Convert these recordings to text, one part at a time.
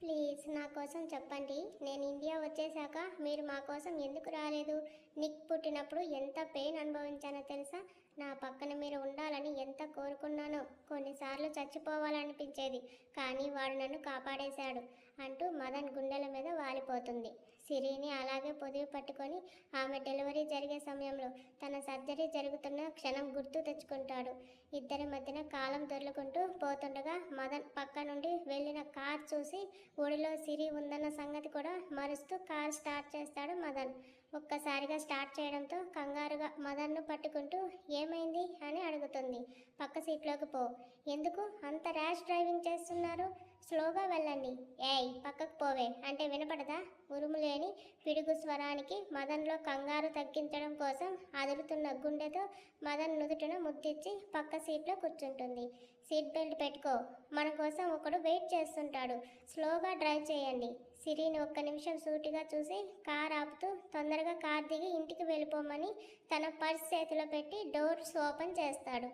Please నా కోసం చెప్పండి. నేను ఇండియా వచ్చేసాక మీరు మా కోసం ఎందుకు రాలేదు? నిక్ పుట్టినప్పుడు ఎంత పెయిన్ అనుభవించానో తెలుసా? నా పక్కన మీరు ఉండాలని ఎంత కోరుకున్నానో. కొన్నిసార్లు చచ్చిపోవాలనిపించేది, కానీ వాడు నన్ను కాపాడేశాడు అంటూ మదన్ గుండెల మీద వాలిపోతుంది. సిరిని అలాగే పొదివి పట్టుకొని ఆమె డెలివరీ జరిగే సమయంలో తన సర్జరీ జరుగుతున్న క్షణం గుర్తు తెచ్చుకుంటాడు. ఇద్దరి మధ్యన కాలం దొర్లుకుంటూ పోతుండగా మదన్ పక్క నుండి వెళ్ళిన కార్ చూసి ఒడిలో సిరి ఉందన్న సంగతి కూడా మరుస్తూ కార్ స్టార్ట్ చేస్తాడు మదన్. ఒక్కసారిగా స్టార్ట్ చేయడంతో కంగారుగా మదన్ను పట్టుకుంటూ ఏమైంది అని అడుగుతుంది. పక్క సీట్లోకి పో. ఎందుకు అంత ర్యాష్ డ్రైవింగ్ చేస్తున్నారు? స్లోగా వెళ్ళండి. ఏయ్ పక్కకు పోవే అంటే వినపడదా? ఉరుములేని పిడుగు స్వరానికి మదన్లో కంగారు తగ్గించడం కోసం అదురుతున్న గుండెతో మదన్ నుదుటిన ముద్దిచ్చి పక్క సీట్లో కూర్చుంటుంది. సీట్ బెల్ట్ పెట్టుకో, మన కోసం ఒకడు వెయిట్ చేస్తుంటాడు. స్లోగా డ్రైవ్ చేయండి. సిరిని ఒక్క నిమిషం సూటిగా చూసి కార్ ఆపుతూ తొందరగా కార్ దిగి ఇంటికి వెళ్ళిపోమని తన పర్స్ చేతిలో పెట్టి డోర్స్ ఓపెన్ చేస్తాడు.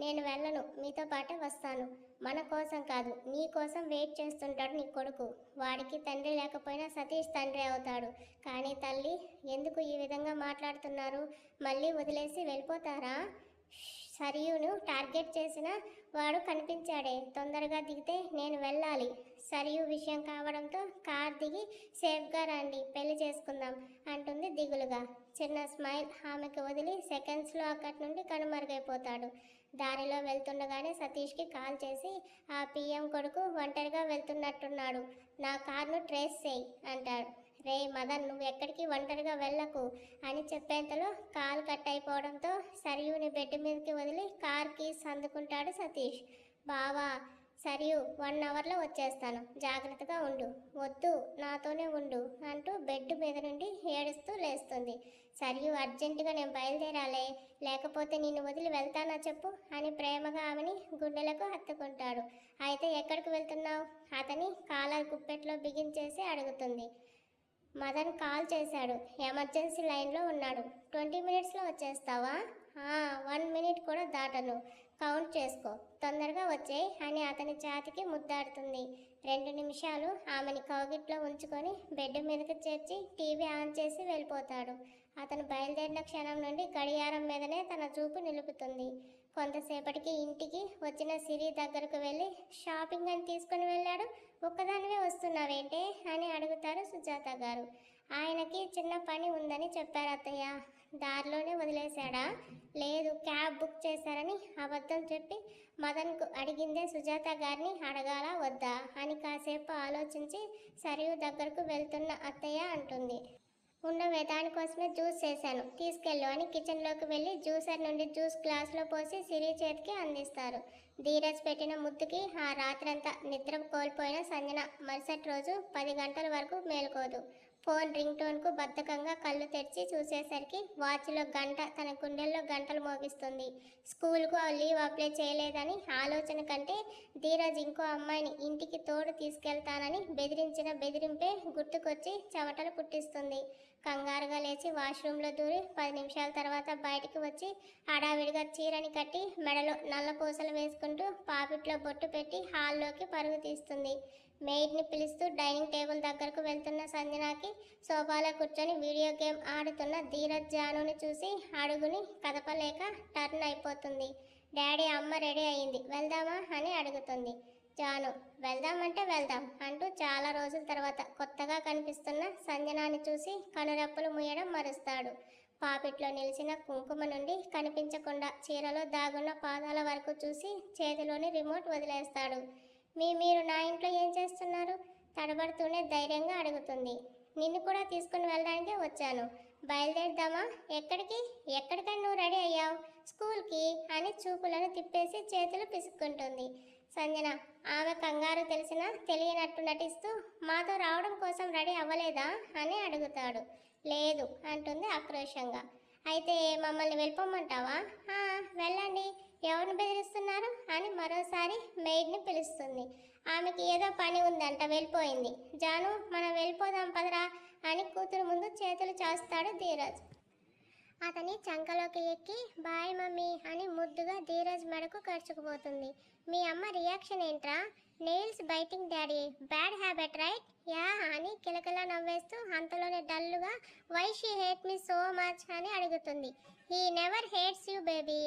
నేను వెళ్ళను, మీతో పాటే వస్తాను. మన కోసం కాదు, నీ కోసం వెయిట్ చేస్తుంటాడు నీ కొడుకు. వాడికి తండ్రి లేకపోయినా సతీష్ తండ్రి అవుతాడు. కానీ తల్లి, ఎందుకు ఈ విధంగా మాట్లాడుతున్నారు? మళ్ళీ వదిలేసి వెళ్ళిపోతారా? సరియును టార్గెట్ చేసిన వాడు కనిపించాడే. తొందరగా దిగితే నేను వెళ్ళాలి. సరియు విషయం కావడంతో కార్ దిగి సేఫ్గా రండి, పెళ్లి చేసుకుందాం అంటుంది దిగులుగా. చిన్న స్మైల్ ఆమెకు వదిలి సెకండ్స్లో అక్కడి నుండి కనుమరుగైపోతాడు. దారిలో వెళ్తుండగానే సతీష్కి కాల్ చేసి ఆ పిఎం కొడుకు ఒంటరిగా వెళ్తున్నట్టున్నాడు, నా కార్ను ట్రేస్ చేయి అంటాడు. రే మదన్, నువ్వు ఎక్కడికి ఒంటరిగా వెళ్ళకు అని చెప్పేంతలో కాల్ కట్ అయిపోవడంతో సరియుని బెడ్ మీదకి వదిలి కార్ కీస్ అందుకుంటాడు సతీష్. బావా, సరియు 1 అవర్లో వచ్చేస్తాను, జాగ్రత్తగా ఉండు. వద్దు, నాతోనే ఉండు అంటూ బెడ్ మీద నుండి ఏడుస్తూ లేస్తుంది. సరియు అర్జెంటుగా నేను బయలుదేరాలే, లేకపోతే నిన్ను వదిలి వెళ్తానా చెప్పు అని ప్రేమగా ఆమెని గుండెలకు హత్తుకుంటాడు. అయితే ఎక్కడికి వెళ్తున్నావు? అతని కాలర్ గుప్పెట్లో బిగించేసి అడుగుతుంది. మదన్ కాల్ చేశాడు, ఎమర్జెన్సీ లైన్లో ఉన్నాడు. 20 మినిట్స్లో వచ్చేస్తావా? 1 మినిట్ కూడా దాటను, కౌంట్ చేసుకో, తొందరగా వచ్చేయి అని అతని ఛాతికి ముద్దాడుతుంది. 2 నిమిషాలు ఆమెని కౌగిట్లో ఉంచుకొని బెడ్ మీదకి చేర్చి టీవీ ఆన్ చేసి వెళ్ళిపోతాడు. అతను బయలుదేరిన క్షణం నుండి గడియారం మీదనే తన చూపు నిలుపుతుంది. కొంతసేపటికి ఇంటికి వచ్చిన సిరి దగ్గరకు వెళ్ళి షాపింగ్ అని తీసుకుని వెళ్ళాడు, ఒక్కదానివే వస్తున్నావేంటే అని అడుగుతారు సుజాత గారు. ఆయనకి చిన్న పని ఉందని చెప్పారు అత్తయ్య. దారిలోనే వదిలేశాడా? లేదు, క్యాబ్ బుక్ చేశారని అబద్ధం చెప్పి మదన్కు అడిగిందే సుజాత గారిని అడగాలా వద్దా అని కాసేపు ఆలోచించి సరియు దగ్గరకు వెళ్తున్న అత్తయ్య అంటుంది. ఉండవే, దానికోసమే జ్యూస్ చేశాను, తీసుకెళ్ళు అని కిచెన్లోకి వెళ్ళి జ్యూసర్ నుండి జ్యూస్ గ్లాసులో పోసి సిరి చేతికి అందిస్తారు. ధీరజ్ పెట్టిన ముద్దుకి ఆ రాత్రంతా నిద్ర కోల్పోయిన సంజన మరుసటి రోజు 10 గంటల వరకు మేలుకోదు. ఫోన్ రింగ్ టోన్కు బద్ధకంగా కళ్ళు తెరిచి చూసేసరికి వాచ్లో గంట తన గుండెల్లో గంటలు మోగిస్తుంది. స్కూల్కు లీవ్ అప్లై చేయలేదని ఆలోచన కంటే ధీరజ్ ఇంకో అమ్మాయిని ఇంటికి తోడు తీసుకెళ్తానని బెదిరించిన బెదిరింపే గుర్తుకొచ్చి చెమటలు పుట్టిస్తుంది. కంగారుగా లేచి వాష్రూమ్లో దూరి 10 నిమిషాల తర్వాత బయటికి వచ్చి హడావిడిగా చీరని కట్టి మెడలో నల్ల పూసలు వేసుకుంటూ పాపిట్లో బొట్టు పెట్టి హాల్లోకి పరుగు తీస్తుంది. మెయిడ్ని పిలుస్తూ డైనింగ్ టేబుల్ దగ్గరకు వెళ్తున్న సంజనాకి సోఫాలో కూర్చొని వీడియో గేమ్ ఆడుతున్న ధీరజ్ జానుని చూసి అడుగుని కదపలేక టర్న్ అయిపోతుంది. డాడీ, అమ్మ రెడీ అయింది, వెళ్దామా అని అడుగుతుంది. జాను వెళ్దామంటే వెళ్దాం అంటూ చాలా రోజుల తర్వాత కొత్తగా కనిపిస్తున్న సంజనాని చూసి కనురెప్పలు ముయ్యడం మరుస్తాడు. పాపిట్లో నిలిచిన కుంకుమ నుండి కనిపించకుండా చీరలో దాగున్న పాదాల వరకు చూసి చేతిలోని రిమోట్ వదిలేస్తాడు. మీరు నా ఇంట్లో ఏం చేస్తున్నారు? తడబడుతూనే ధైర్యంగా అడుగుతుంది. నిన్ను కూడా తీసుకుని వెళ్ళడానికే వచ్చాను, బయలుదేరదామా? ఎక్కడికి? ఎక్కడికని నువ్వు రెడీ అయ్యావు? స్కూల్కి అని చూపులను తిప్పేసి చేతులు పిసుక్కుంటుంది సంజన. ఆమె కంగారు తెలిసినా తెలియనట్టు నటిస్తూ మాతో రావడం కోసం రెడీ అవ్వలేదా అని అడుగుతాడు. లేదు అంటుంది ఆక్రోషంగా. అయితే మమ్మల్ని వెళ్ళిపోమంటావా? వెళ్ళండి, ఎవరిని బెదిరిస్తున్నారు అని మరోసారి మెయిడ్ని పిలుస్తుంది. ఆమెకి ఏదో పని ఉందంట, వెళ్ళిపోయింది. జాను, మనం వెళ్ళిపోదాం పదరా అని కూతురు ముందు చేతులు చాస్తాడు ధీరజ్. అతని చంకలోకి ఎక్కి బాయ్ మమ్మీ అని ముద్దుగా ధీరజ్ మెడకు ఖర్చుకుపోతుంది. మీ అమ్మ రియాక్షన్ ఏంట్రా? Nails biting daddy, bad habit right? Yeah అని కిలకిలా నవ్వేస్తూ అంతలోనే డల్లుగా why she hate me so much అని అడుగుతుంది. He never hates you baby,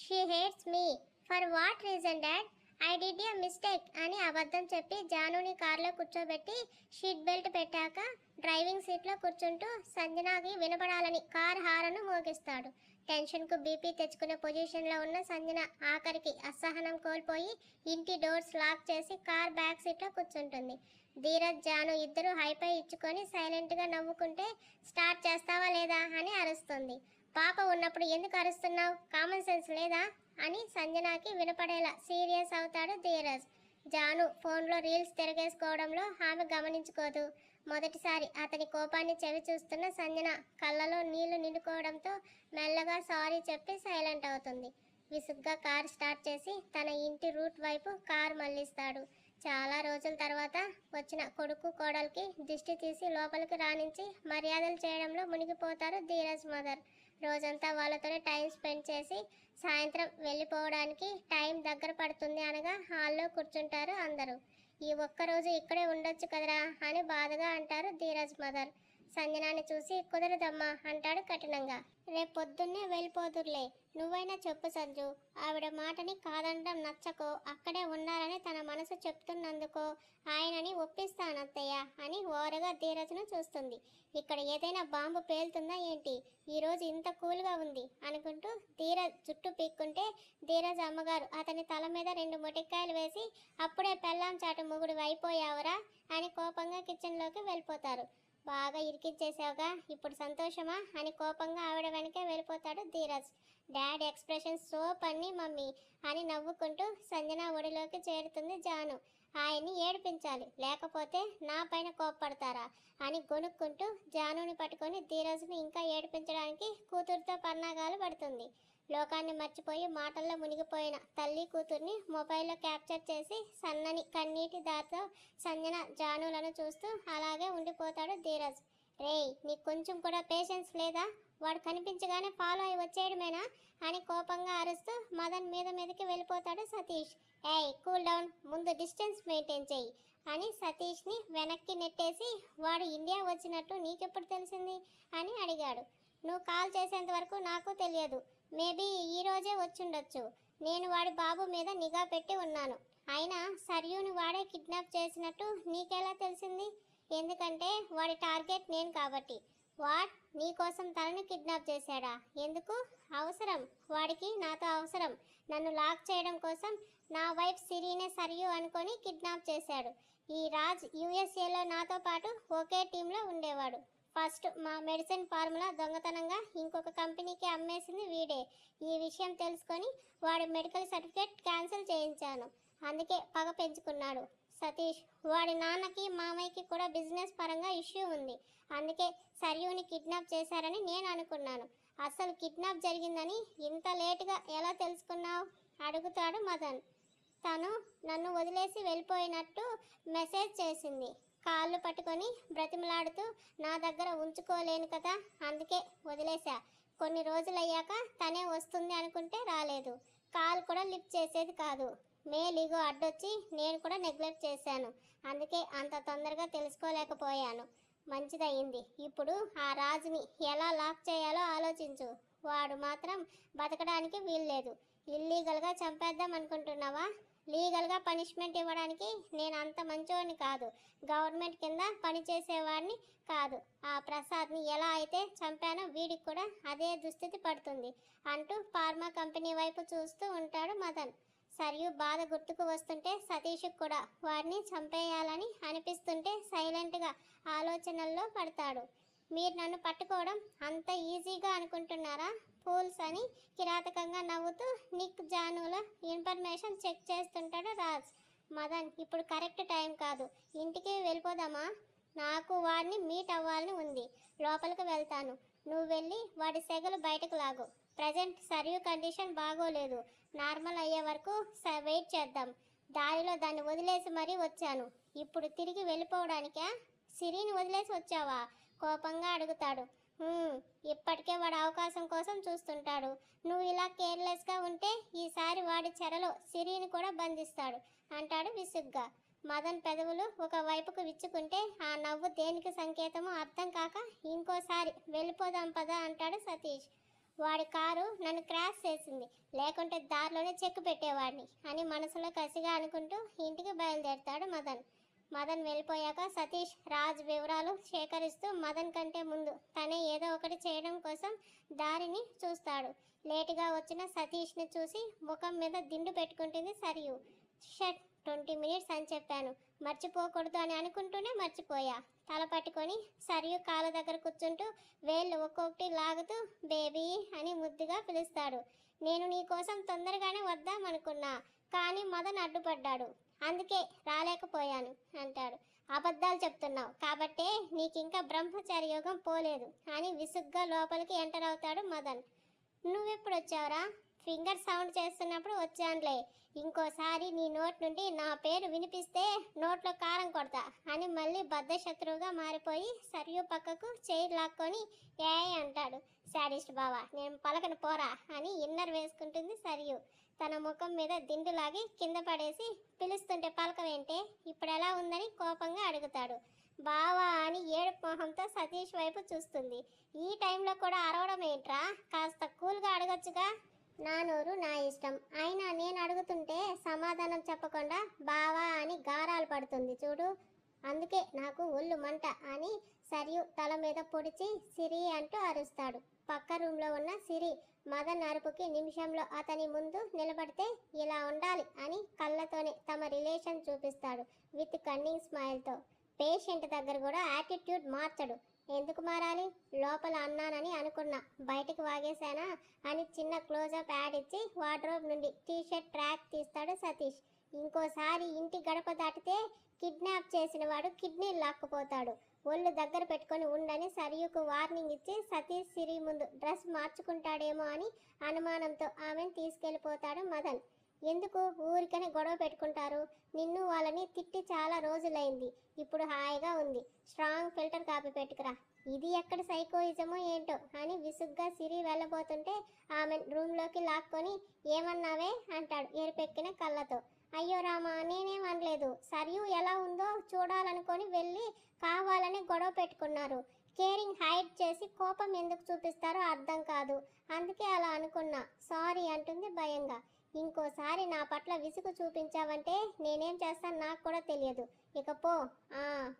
she hates me. For what reason dad? I did a mistake అని అబద్ధం చెప్పి జానుని కారులో కూర్చోబెట్టి సీట్ బెల్ట్ పెట్టాక డ్రైవింగ్ సీట్లో కూర్చుంటూ సంజనాకి వినపడాలని కార్ హారను మోగిస్తాడు. టెన్షన్కు బీపీ తెచ్చుకునే పొజిషన్లో ఉన్న సంజన ఆఖరికి అసహనం కోల్పోయి ఇంటి డోర్స్ లాక్ చేసి కార్ బ్యాక్ సీట్లో కూర్చుంటుంది. ధీరజ్ జాను ఇద్దరు హైపై ఇచ్చుకొని సైలెంట్గా నవ్వుకుంటే స్టార్ట్ చేస్తావా లేదా అని అరుస్తుంది. పాప ఉన్నప్పుడు ఎందుకు అరుస్తున్నావు, కామన్ సెన్స్ లేదా అని సంజనాకి వినపడేలా సీరియస్ అవుతాడు ధీరజ్. జాను ఫోన్లో రీల్స్ తిరగేసుకోవడంలో ఆమె గమనించుకోదు. మొదటిసారి అతని కోపాన్ని చెవి చూస్తున్న సంజన కళ్ళలో నీళ్లు నిండుకోవడంతో మెల్లగా సారీ చెప్పి సైలెంట్ అవుతుంది. విసుగ్గా కార్ స్టార్ట్ చేసి తన ఇంటి రూట్ వైపు కార్ మళ్లిస్తాడు. చాలా రోజుల తర్వాత వచ్చిన కొడుకు కోడలికి దిష్టి తీసి లోపలికి రానించి మర్యాదలు చేయడంలో మునిగిపోతారు ధీరజ్ మదర్. రోజంతా వాళ్ళతోనే టైం స్పెండ్ చేసి సాయంత్రం వెళ్ళిపోవడానికి టైం దగ్గర పడుతుంది అనగా హాల్లో కూర్చుంటారు అందరూ. ఈ ఒక్కరోజు ఇక్కడే ఉండొచ్చు కదరా అని బాధగా అంటారు ధీరజ్ మదర్. సంజనాని చూసి కుదరదమ్మా అంటాడు కఠినంగా. రేపు పొద్దున్నే వెళ్ళిపోదురులే, నువ్వైనా చెప్పు సంజు. ఆవిడ మాటని కాదనడం నచ్చకో, అక్కడే ఉండాలని తన మనసు చెప్తున్నందుకో ఆయనని ఒప్పిస్తానత్తయ్య అని ఓరగా ధీరజ్ను చూస్తుంది. ఇక్కడ ఏదైనా బాంబు పేలుతుందా ఏంటి, ఈరోజు ఇంత కూల్గా ఉంది అనుకుంటూ ధీరజ్ జుట్టు పీక్కుంటే ధీరజ్ అమ్మగారు అతని తల మీద 2 మొటిక్కాయలు వేసి అప్పుడే పెళ్ళాం చాటు మొగుడు అయిపోయావరా అని కోపంగా కిచెన్లోకి వెళ్ళిపోతారు. బాగా ఇరికించేసావుగా, ఇప్పుడు సంతోషమా అని కోపంగా ఆవిడ వెనకే వెళ్ళిపోతాడు ధీరజ్. డాడ్ ఎక్స్ప్రెషన్ సో పన్ని మమ్మీ అని నవ్వుకుంటూ సంజన ఒడిలోకి చేరుతుంది జాను. ఆయన్ని ఏడిపించాలి, లేకపోతే నా పైన కోప్పడతారా అని గొనుక్కుంటూ జానుని పట్టుకొని ధీరజ్ని ఇంకా ఏడిపించడానికి కూతురుతో పన్నాగాలు పడుతుంది. లోకాన్ని మర్చిపోయి మాటల్లో మునిగిపోయిన తల్లి కూతుర్ని మొబైల్లో క్యాప్చర్ చేసి సన్నని కన్నీటి దారితో సంజన జానులను చూస్తూ అలాగే ఉండిపోతాడు ధీరజ్. రేయ్, నీకు కొంచెం కూడా పేషెన్స్ లేదా, వాడు కనిపించగానే ఫాలో అయి వచ్చేయడమేనా అని కోపంగా అరుస్తూ మదన్ మీదకి వెళ్ళిపోతాడు సతీష్. ఏయ్ కూల్ డౌన్, ముందు డిస్టెన్స్ మెయింటైన్ చెయ్యి అని సతీష్ని వెనక్కి నెట్టేసి వాడు ఇండియా వచ్చినట్టు నీకెప్పుడు తెలిసింది అని అడిగాడు. నువ్వు కాల్ చేసేంత వరకు నాకు తెలియదు, మేబీ ఈరోజే వచ్చుండొచ్చు. నేను వాడి బాబు మీద నిఘా పెట్టి ఉన్నాను. అయినా సర్యూని వాడే కిడ్నాప్ చేసినట్టు నీకెలా తెలిసింది? ఎందుకంటే వాడి టార్గెట్ నేను కాబట్టి. వాట్, నీకోసం తనని కిడ్నాప్ చేశాడా? ఎందుకు? అవసరం, వాడికి నాతో అవసరం. నన్ను లాక్ చేయడం కోసం నా వైఫ్ సిరీనే సరియు అనుకొని కిడ్నాప్ చేశాడు. ఈ రాజ్ యూఎస్ఏలో నాతో పాటు ఒకే టీంలో ఉండేవాడు. ఫస్ట్ మా మెడిసిన్ ఫార్ములా దొంగతనంగా ఇంకొక కంపెనీకి అమ్మేసింది వీడే. ఈ విషయం తెలుసుకొని వాడి మెడికల్ సర్టిఫికేట్ క్యాన్సిల్ చేయించాను. అందుకే పగ పెంచుకున్నాడు. సతీష్, వాడి నాన్నకి మామయ్యకి కూడా బిజినెస్ పరంగా ఇష్యూ ఉంది. అందుకే సర్యూని కిడ్నాప్ చేశారని నేను అనుకున్నాను. అసలు కిడ్నాప్ జరిగిందని ఇంత లేటుగా ఎలా తెలుసుకున్నావు అడుగుతాడు మదన్. తను నన్ను వదిలేసి వెళ్ళిపోయినట్టు మెసేజ్ చేసింది. కాళ్ళు పట్టుకొని బ్రతిమలాడుతూ నా దగ్గర ఉంచుకోలేను కదా, అందుకే వదిలేశా. కొన్ని రోజులయ్యాక తనే వస్తుంది అనుకుంటే రాలేదు. కాల్ కూడా లిఫ్ట్ చేసేది కాదు. మేలిగో అడ్డొచ్చి నేను కూడా నెగ్లెక్ట్ చేశాను. అందుకే అంత తొందరగా తెలుసుకోలేకపోయాను. మంచిదయ్యింది. ఇప్పుడు ఆ రాజుని ఎలా లాక్ చేయాలో ఆలోచించు. వాడు మాత్రం బతకడానికి వీల్లేదు. ఇల్లీగల్గా చంపేద్దాం అనుకుంటున్నావా? లీగల్గా పనిష్మెంట్ ఇవ్వడానికి నేను అంత మంచోని కాదు. గవర్నమెంట్ కింద పనిచేసేవాడిని కాదు. ఆ ప్రసాద్ని ఎలా అయితే చంపానో వీడికి కూడా అదే దుస్థితి పడుతుంది అంటూ ఫార్మా కంపెనీ వైపు చూస్తూ ఉంటాడు మదన్. సరియు బాధ గుర్తుకు వస్తుంటే సతీష్కి కూడా వాడిని చంపేయాలని అనిపిస్తుంటే సైలెంట్గా ఆలోచనల్లో పడతాడు. మీరు నన్ను పట్టుకోవడం అంత ఈజీగా అనుకుంటున్నారా ఫూల్స్ అని కిరాతకంగా నవ్వుతూ నిక్ జానుల ఇన్ఫర్మేషన్ చెక్ చేస్తుంటాడు రాజ్. మదన్, ఇప్పుడు కరెక్ట్ టైం కాదు, ఇంటికి వెళ్ళిపోదామా? నాకు వాడిని మీట్ అవ్వాలని ఉంది. లోపలికి వెళ్తాను, నువ్వు వెళ్ళి వాడి సెగలు బయటకు లాగు. ప్రజెంట్ సర్యూ కండిషన్ బాగోలేదు. నార్మల్ అయ్యే వరకు వెయిట్ చేద్దాం. దారిలో దాన్ని వదిలేసి మరీ వచ్చాను. ఇప్పుడు తిరిగి వెళ్ళిపోవడానికా? సిరిని వదిలేసి వచ్చావా కోపంగా అడుగుతాడు. ఇప్పటికే వాడు అవకాశం కోసం చూస్తుంటాడు. నువ్వు ఇలా కేర్లెస్గా ఉంటే ఈసారి వాడి చెరలో సిరిని కూడా బంధిస్తాడు అంటాడు విసుగ్గా. మదన్ పెదవులు ఒక వైపుకు విచ్చుకుంటే ఆ నవ్వు దేనికి సంకేతమో అర్థం కాక ఇంకోసారి వెళ్ళిపోదాం పదా అంటాడు సతీష్. వాడి కారు నన్ను క్రాష్ చేసింది, లేకుంటే దారిలోనే చెక్కు పెట్టేవాడిని అని మనసులో కసిగా అనుకుంటూ ఇంటికి బయలుదేరతాడు మదన్. మదన్ వెళ్ళిపోయాక సతీష్ రాజ్ వివరాలు సేకరిస్తూ మదన్ కంటే ముందు తనే ఏదో ఒకటి చేయడం కోసం దారిని చూస్తాడు. లేటుగా వచ్చిన సతీష్ని చూసి ముఖం మీద దిండు పెట్టుకుంటుంది సరియు. షట్, 20 మినిట్స్ అని చెప్పాను, మర్చిపోకూడదు అని అనుకుంటూనే మర్చిపోయా. తల పట్టుకొని సరియు కాళ్ళ దగ్గర కూర్చుంటూ వేళ్ళు ఒక్కొక్కటి లాగుతూ బేబీ అని ముద్దుగా పిలుస్తాడు. నేను నీ కోసం తొందరగానే వద్దామనుకున్నా, కానీ మదన్ అడ్డుపడ్డాడు, అందుకే రాలేకపోయాను అంటాడు. అబద్ధాలు చెప్తున్నావు కాబట్టే నీకింకా బ్రహ్మచర్యయోగం పోలేదు అని విసుగ్గా లోపలికి ఎంటర్ అవుతాడు మదన్. నువ్వెప్పుడు వచ్చావురా? ఫింగర్ సౌండ్ చేస్తున్నప్పుడు వచ్చానులే. ఇంకోసారి నీ నోట్ నుండి నా పేరు వినిపిస్తే నోట్లో కారం కొడతా అని మళ్ళీ బద్ధశత్రువుగా మారిపోయి సరియు పక్కకు చైర్ లాక్కొని ఏ అంటాడు. శాడిస్ట్ బావా, నేను పలకను పోరా అని ఇన్నర్ వేసుకుంటుంది సరియు. తన ముఖం మీద దిండులాగి కింద పడేసి పిలుస్తుంటే పలకవేంటే, ఇప్పుడు ఎలా ఉందని కోపంగా అడుగుతాడు. బావా అని ఏడుపు మొహంతో సతీష్ వైపు చూస్తుంది. ఈ టైంలో కూడా అరవడం ఏంట్రా, కాస్త కూల్గా అడగొచ్చుగా. నా నోరు నా ఇష్టం, అయినా నేను అడుగుతుంటే సమాధానం చెప్పకుండా బావా అని గారాలు పడుతుంది చూడు, అందుకే నాకు ఒళ్ళు మంట అని సరియు తల మీద పొడిచి సిరి అంటూ అరుస్తాడు. పక్క రూమ్లో ఉన్న సిరి మదన్ అరుపుకి నిమిషంలో అతని ముందు నిలబడితే ఇలా ఉండాలి అని కళ్ళతోనే తమ రిలేషన్ చూపిస్తాడు విత్ కన్నింగ్ స్మైల్తో. పేషెంట్ దగ్గర కూడా యాటిట్యూడ్ మార్చడు. ఎందుకు మారాలి? లోపల అన్నానని అనుకున్నా, బయటకు వాగేశానా అని చిన్న క్లోజప్ యాడ్ ఇచ్చి వార్డ్రోబ్ నుండి టీషర్ట్ ట్రాక్ తీస్తాడు సతీష్. ఇంకోసారి ఇంటి గడప దాటితే కిడ్నాప్ చేసిన వాడు కిడ్నీలు లాక్కుపోతాడు, ఒళ్ళు దగ్గర పెట్టుకొని ఉండని సరియుకు వార్నింగ్ ఇచ్చి సతీష్ సిరి ముందు డ్రెస్ మార్చుకుంటాడేమో అని అనుమానంతో ఆమెను తీసుకెళ్ళిపోతాడు మదన్. ఎందుకు ఊరికనే గొడవ పెట్టుకుంటారు? నిన్ను వాళ్ళని తిట్టి చాలా రోజులైంది, ఇప్పుడు హాయిగా ఉంది, స్ట్రాంగ్ ఫిల్టర్ కాపీ పెట్టుకురా. ఇది ఎక్కడ సైకోయిజమో ఏంటో అని విసుగ్గా సిరి వెళ్ళబోతుంటే ఆమె రూమ్లోకి లాక్కొని ఏమన్నావే అంటాడు ఎరుపెక్కిన కళ్ళతో. అయ్యో రామా, నేనేం అనలేదు, సరియు ఎలా ఉందో చూడాలనుకొని వెళ్ళి కావాలని గొడవ పెట్టుకున్నారు. కేరింగ్ హైడ్ చేసి కోపం ఎందుకు చూపిస్తారో అర్థం కాదు, అందుకే అలా అనుకున్నా, సారీ అంటుంది భయంగా. ఇంకోసారి నా పట్ల విసుగు చూపించావంటే నేనేం చేస్తాను నాకు కూడా తెలియదు, ఇక పో.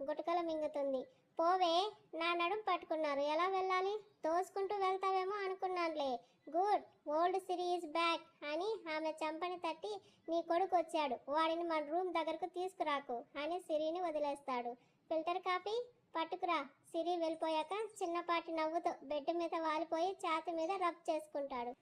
గుటకల మింగుతుంది. పోవే, నా నడుం పట్టుకున్నారు, ఎలా వెళ్ళాలి? తోసుకుంటూ వెళ్తావేమో అనుకున్నానులే. గుడ్, ఓల్డ్ సిరీస్ బ్యాక్ అని ఆమె చంపని తట్టి నీ కొడుకు వచ్చాడు, వాడిని మన రూమ్ దగ్గరకు తీసుకురాకు అని సిరిని వదిలేస్తాడు. ఫిల్టర్ కాపీ పట్టుకురా. సిరి వెళ్ళిపోయాక చిన్నపాటి నవ్వుతో బెడ్ మీద వాలిపోయి ఛాతి మీద రబ్ చేసుకుంటాడు.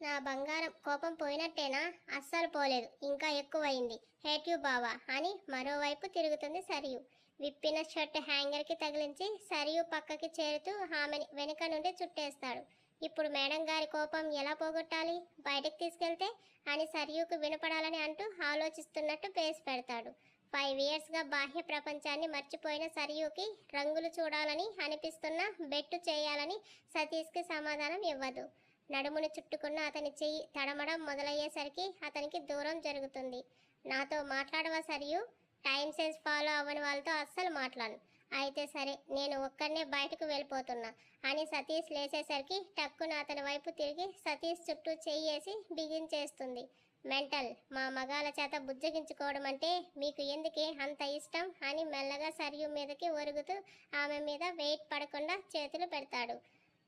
నా బంగారం, కోపం పోయినట్టేనా? అస్సలు పోలేదు, ఇంకా ఎక్కువైంది. హేట్ యూ బావా అని మరోవైపు తిరుగుతుంది సరియు. విప్పిన షర్ట్ హ్యాంగర్కి తగిలించి సరియు పక్కకి చేరుతూ ఆమెని వెనుక నుండి చుట్టేస్తాడు. ఇప్పుడు మేడం గారి కోపం ఎలా పోగొట్టాలి, బయటకు తీసుకెళ్తే అని సరియుకు వినపడాలని అంటూ ఆలోచిస్తున్నట్టు పేసి పెడతాడు. 5 ఇయర్స్గా బాహ్య ప్రపంచాన్ని మర్చిపోయిన సరియుకి రంగులు చూడాలని అనిపిస్తున్నా బెట్టు చేయాలని సతీష్కి సమాధానం ఇవ్వదు. నడుముని చుట్టుకున్న అతని చెయ్యి తడమడం మొదలయ్యేసరికి అతనికి దూరం జరుగుతుంది. నాతో మాట్లాడవా సరియు? టైం సెన్స్ ఫాలో అవ్వని వాళ్ళతో అస్సలు మాట్లాడను. అయితే సరే, నేను ఒక్కడనే బయటకు వెళ్ళిపోతున్నా అని సతీష్ లేచేసరికి టక్కున అతని వైపు తిరిగి సతీష్ చుట్టూ చెయ్యేసి బిగించేస్తుంది. మెంటల్, మా మగాల చేత బుజ్జగించుకోవడం అంటే మీకు ఎందుకే అంత ఇష్టం అని మెల్లగా సరియు మీదకి ఒరుగుతూ ఆమె మీద వెయిట్ పడకుండా చేతులు పెడతాడు.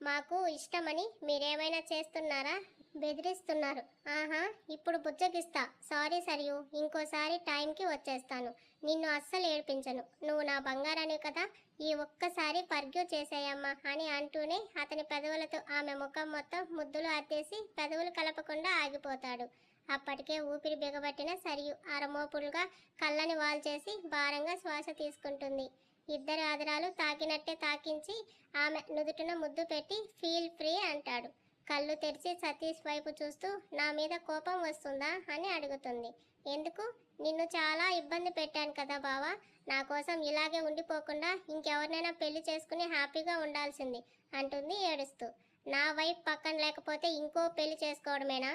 మాకు ఇష్టమని మీరేమైనా చేస్తున్నారా? బెదిరిస్తున్నారు. ఆహా, ఇప్పుడు బుజ్జగిస్తా. సారీ సరియు, ఇంకోసారి టైంకి వచ్చేస్తాను, నిన్ను అస్సలు ఏడిపించను, నువ్వు నా బంగారాన్ని కదా, ఈ ఒక్కసారి పర్గ్యూ చేసేయమ్మా అని అంటూనే అతని పెదవులతో ఆమె ముఖం మొత్తం ముద్దులు అద్దేసి పెదవులు కలపకుండా ఆగిపోతాడు. అప్పటికే ఊపిరి బిగబట్టిన సరియు అరమోపులుగా కళ్ళని వాల్చేసి భారంగా శ్వాస తీసుకుంటుంది. ఇద్దరి ఆదరాలు తాకినట్టే తాకించి ఆమె నుదుటిన ముద్దు పెట్టి ఫీల్ ఫ్రీ అంటాడు. కళ్ళు తెరిచి సతీష్ వైపు చూస్తూ నా మీద కోపం వస్తుందా అని అడుగుతుంది. ఎందుకు? నిన్ను చాలా ఇబ్బంది పెట్టాను కదా బావా, నా కోసం ఇలాగే ఉండిపోకుండా ఇంకెవరినైనా పెళ్లి చేసుకుని హ్యాపీగా ఉండాల్సింది అంటుంది ఏడుస్తూ. నా వైఫ్ పక్కన లేకపోతే ఇంకో పెళ్లి చేసుకోవడమేనా?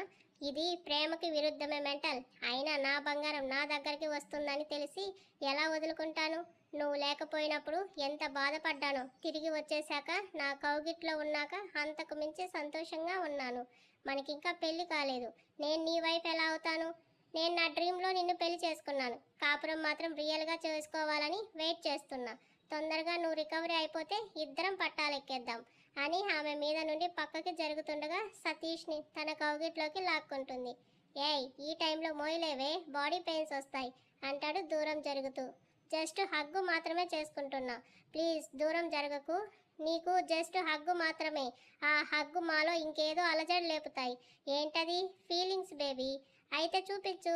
ఇది ప్రేమకి విరుద్ధమే మెంటల్. అయినా నా బంగారం నా దగ్గరికి వస్తుందని తెలిసి ఎలా వదులుకుంటాను? నువ్వు లేకపోయినప్పుడు ఎంత బాధపడ్డానో. తిరిగి వచ్చేశాక నా కౌగిట్లో ఉన్నాక అంతకు మించి సంతోషంగా ఉన్నాను. మనకింకా పెళ్లి కాలేదు. నేను నీ వైపు ఎలా అవుతాను? నేను నా డ్రీంలో నిన్ను పెళ్లి చేసుకున్నాను. కాపురం మాత్రం రియల్గా చేసుకోవాలని వెయిట్ చేస్తున్నా. తొందరగా నువ్వు రికవరీ అయిపోతే ఇద్దరం పట్టాలెక్కేద్దాం అని ఆమె మీద నుండి పక్కకి జరుగుతుండగా సతీష్ని తన కౌగిట్లోకి లాక్కుంటుంది. ఏయ్, ఈ టైంలో మోయలేవే, బాడీ పెయిన్స్ వస్తాయి అంటాడు దూరం జరుగుతూ. జస్ట్ హగ్గు మాత్రమే చేసుకుంటున్నా, ప్లీజ్ దూరం జరగకు. నీకు జస్ట్ హగ్గు మాత్రమే. ఆ హగ్గు మాలో ఇంకేదో అలజడి లేపుతాయి. ఏంటది? Feelings baby. అయితే చూపించు.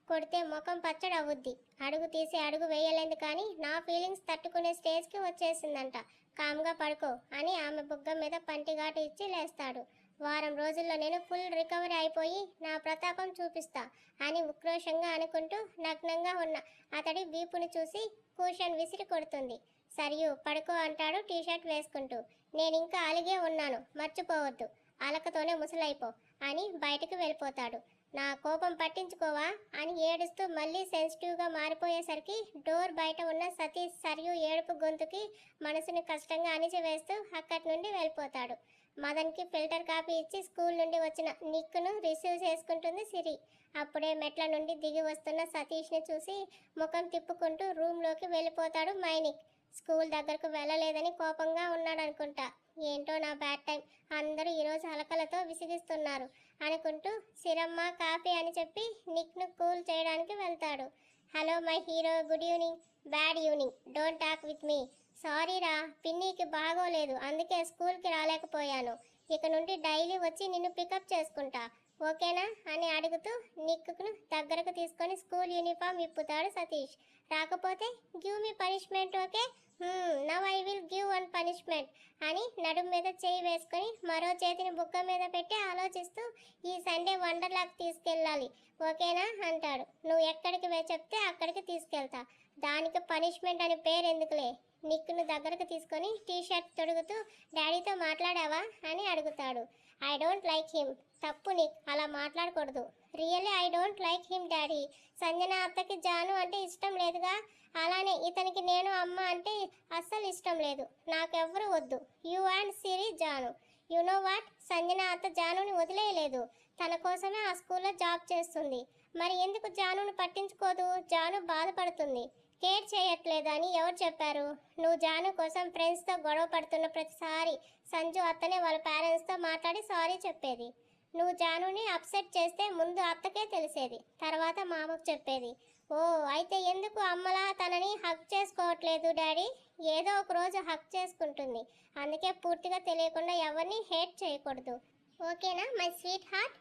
కొడితే ముఖం పచ్చడి అవుద్ది. అడుగు తీసి అడుగు వేయలేదు కానీ నా ఫీలింగ్స్ తట్టుకునే స్టేజ్కి వచ్చేసిందంట. కామ్గా పడుకో అని ఆమె బుగ్గ మీద పంటిఘాటు ఇచ్చి లేస్తాడు. వారం రోజుల్లో నేను ఫుల్ రికవరీ అయిపోయి నా ప్రతాపం చూపిస్తా అని ఉక్రోషంగా అనుకుంటూ నగ్నంగా ఉన్న అతడి వీపుని చూసి కూషన్ విసిరి కొడుతుంది. సరియు పడుకో అంటాడు టీషర్ట్ వేసుకుంటూ. నేనింకా అలిగే ఉన్నాను, మర్చిపోవద్దు. అలకతోనే ముసలైపో అని బయటకు వెళ్ళిపోతాడు. నా కోపం పట్టించుకోవా అని ఏడుస్తూ మళ్ళీ సెన్సిటివ్గా మారిపోయేసరికి డోర్ బయట ఉన్న సతీష్ సరియు ఏడుపు గొంతుకి మనసుని కష్టంగా అణిచివేస్తూ అక్కడి నుండి వెళ్ళిపోతాడు. మదన్కి ఫిల్టర్ కాపీ ఇచ్చి స్కూల్ నుండి వచ్చిన నిక్ను రిసీవ్ చేసుకుంటుంది సిరి. అప్పుడే మెట్ల నుండి దిగి వస్తున్న సతీష్ని చూసి ముఖం తిప్పుకుంటూ రూమ్లోకి వెళ్ళిపోతాడు మైనిక్. స్కూల్ దగ్గరకు వెళ్ళలేదని కోపంగా ఉన్నాడనుకుంటా. ఏంటో నా బ్యాడ్ టైం, అందరూ ఈరోజు అలకలతో విసిగిస్తున్నారు అనుకుంటూ సిరమ్మ కాఫీ అని చెప్పి నిక్ను కూల్ చేయడానికి వెళ్తాడు. Hello my hero, good evening. Bad evening, don't talk with me. Sorry రా, పిన్నికి బాగోలేదు, అందుకే స్కూల్కి రాలేకపోయాను. ఇక నుండి డైలీ వచ్చి నిన్ను పికప్ చేసుకుంటా, ఓకేనా అని అడుగుతూ నిక్ను దగ్గరకు తీసుకొని స్కూల్ యూనిఫామ్ విప్పుతాడు సతీష్. రాకపోతే give me punishment, okay? Now I will give one punishment అని నడుం మీద చేయి వేసుకొని మరో చేతిని బుగ్గ మీద పెట్టి ఆలోచిస్తూ ఈ సండే వండర్లాకి తీసుకెళ్ళాలి, ఓకేనా అంటాడు. నువ్వు ఎక్కడికి చెప్తే అక్కడికి తీసుకెళ్తా, దానికి పనిష్మెంట్ అని పేరు ఎందుకులే. నిక్ను దగ్గరకు తీసుకొని టీషర్ట్ తొడుగుతూ డాడీతో మాట్లాడావా అని అడుగుతాడు. I don't like him. తప్పు నిక్, అలా మాట్లాడకూడదు. Really I don't like him daddy. Sanjana అత్తకి జాను అంటే ఇష్టం లేదుగా, అలానే ఇతనికి నేను అమ్మ అంటే అస్సలు ఇష్టం లేదు. నాకెవ్వరు వద్దు. You and Siri Janu. You know what, Sanjana అత్త జానుని వదిలేయలేదు. తన కోసమే ఆ స్కూల్లో జాబ్ చేస్తుంది. మరి ఎందుకు జానుని పట్టించుకోదు? జాను బాధపడుతుంది. కేర్ చేయట్లేదు అని ఎవరు చెప్పారు? నువ్వు జాను కోసం ఫ్రెండ్స్తో గొడవ పడుతున్న ప్రతిసారి సంజు అత్తనే వాళ్ళ పేరెంట్స్తో మాట్లాడి సారీ చెప్పేది. నువ్వు జానుని అప్సెట్ చేస్తే ముందు అత్తకే తెలిసేది, తర్వాత మామకు చెప్పేది. ఓ, అయితే ఎందుకు అమ్మలా తనని హక్ చేసుకోవట్లేదు డాడీ? ఏదో ఒక రోజు హక్ చేసుకుంటుంది. అందుకే పూర్తిగా తెలియకుండా ఎవరిని హేట్ చేయకూడదు, ఓకేనా మై స్వీట్ హార్ట్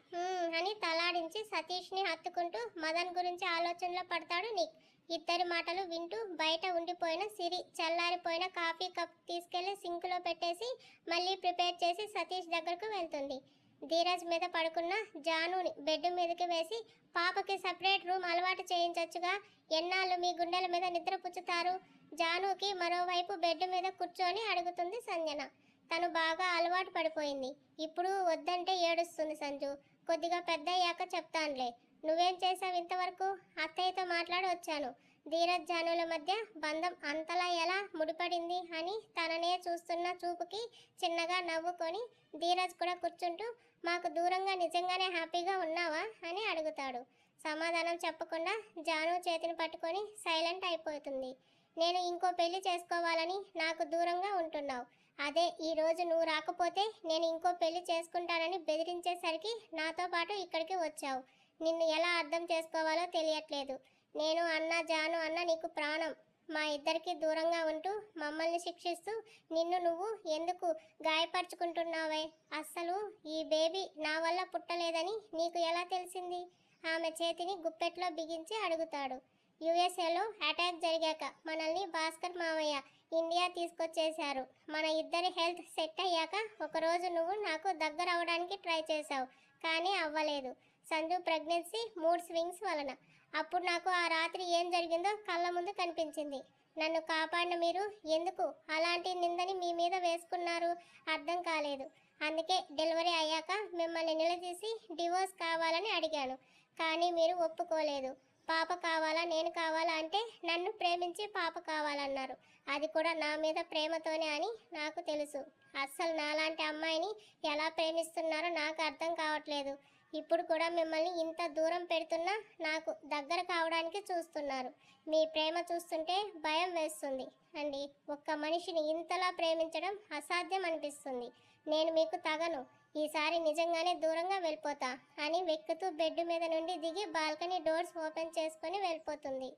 అని తలాడించి సతీష్ని హత్తుకుంటూ మదన్ గురించి ఆలోచనలో పడతాడు నిక్. ఇద్దరి మాటలు వింటూ బయట ఉండిపోయిన సిరి చల్లారిపోయిన కాఫీ కప్ తీసుకెళ్లి సింక్లో పెట్టేసి మళ్ళీ ప్రిపేర్ చేసి సతీష్ దగ్గరకు వెళ్తుంది. ధీరజ్ మీద పడుకున్న జానుని బెడ్ మీదకి వేసి పాపకి సపరేట్ రూమ్ అలవాటు చేయించచ్చుగా, ఎన్నాళ్ళు మీ గుండెల మీద నిద్ర పుచ్చుతారు? జానుకి మరోవైపు బెడ్ మీద కూర్చొని అడుగుతుంది సంజన. తను బాగా అలవాటు పడిపోయింది. ఇప్పుడు వద్దంటే ఏడుస్తుంది సంజు. కొద్దిగా పెద్దయ్యాక చెప్తానులే. నువ్వేం చేసావు ఇంతవరకు? అత్తయ్యతో మాట్లాడి వచ్చాను. ధీరజ్ జానుల మధ్య బంధం అంతలా ఎలా ముడిపడింది అని తననే చూస్తున్న చూపుకి చిన్నగా నవ్వుకొని ధీరజ్ కూడా కూర్చుంటూ మాకు దూరంగా నిజంగానే హ్యాపీగా ఉన్నావా అని అడుగుతాడు. సమాధానం చెప్పకుండా జాను చేతిని పట్టుకొని సైలెంట్ అయిపోతుంది. నేను ఇంకో పెళ్లి చేసుకోవాలని నాకు దూరంగా ఉంటున్నావు. అదే ఈరోజు నువ్వు రాకపోతే నేను ఇంకో పెళ్లి చేసుకుంటానని బెదిరించేసరికి నాతో పాటు ఇక్కడికి వచ్చావు. నిన్ను ఎలా అర్థం చేసుకోవాలో తెలియట్లేదు. నేను అన్న జాను అన్న నీకు ప్రాణం. మా ఇద్దరికి దూరంగా ఉంటూ మమ్మల్ని శిక్షిస్తూ నిన్ను నువ్వు ఎందుకు గాయపరుచుకుంటున్నావే? అస్సలు ఈ బేబీ నా వల్ల పుట్టలేదని నీకు ఎలా తెలిసింది? ఆమె చేతిని గుప్పెట్లో బిగించి అడుగుతాడు. యుఎస్ఏలో అటాక్ జరిగాక మనల్ని భాస్కర్ మావయ్య ఇండియా తీసుకొచ్చేశారు. మన ఇద్దరి హెల్త్ సెట్ అయ్యాక ఒకరోజు నువ్వు నాకు దగ్గర అవడానికి ట్రై చేశావు, కానీ అవ్వలేదు. సంజు ప్రెగ్నెన్సీ మూడ్ స్వింగ్స్ వలన. అప్పుడు నాకు ఆ రాత్రి ఏం జరిగిందో కళ్ళ ముందు కనిపించింది. నన్ను కాపాడిన మీరు ఎందుకు అలాంటి నిందని మీ మీద వేసుకున్నారు? అర్థం కాలేదు. అందుకే డెలివరీ అయ్యాక మిమ్మల్ని నిలదీసి డివోర్స్ కావాలని అడిగాను. కానీ మీరు ఒప్పుకోలేదు. పాప కావాలా నేను కావాలా అంటే నన్ను ప్రేమించి పాప కావాలన్నారు. అది కూడా నా మీద ప్రేమతోనే అని నాకు తెలుసు. అస్సలు నాలాంటి అమ్మాయిని ఎలా ప్రేమిస్తున్నారో నాకు అర్థం కావట్లేదు. ఇప్పుడు కూడా మిమ్మల్ని ఇంత దూరం పెడుతున్నా నాకు దగ్గర కావడానికి చూస్తున్నారు. మీ ప్రేమ చూస్తుంటే భయం వేస్తుంది అండి. ఒక్క మనిషిని ఇంతలా ప్రేమించడం అసాధ్యం అనిపిస్తుంది. నేను మీకు తగను. ఈసారి నిజంగానే దూరంగా వెళ్ళిపోతా అని వెక్కుతూ బెడ్ మీద నుండి దిగి బాల్కనీ డోర్స్ ఓపెన్ చేసుకొని వెళ్ళిపోతుంది.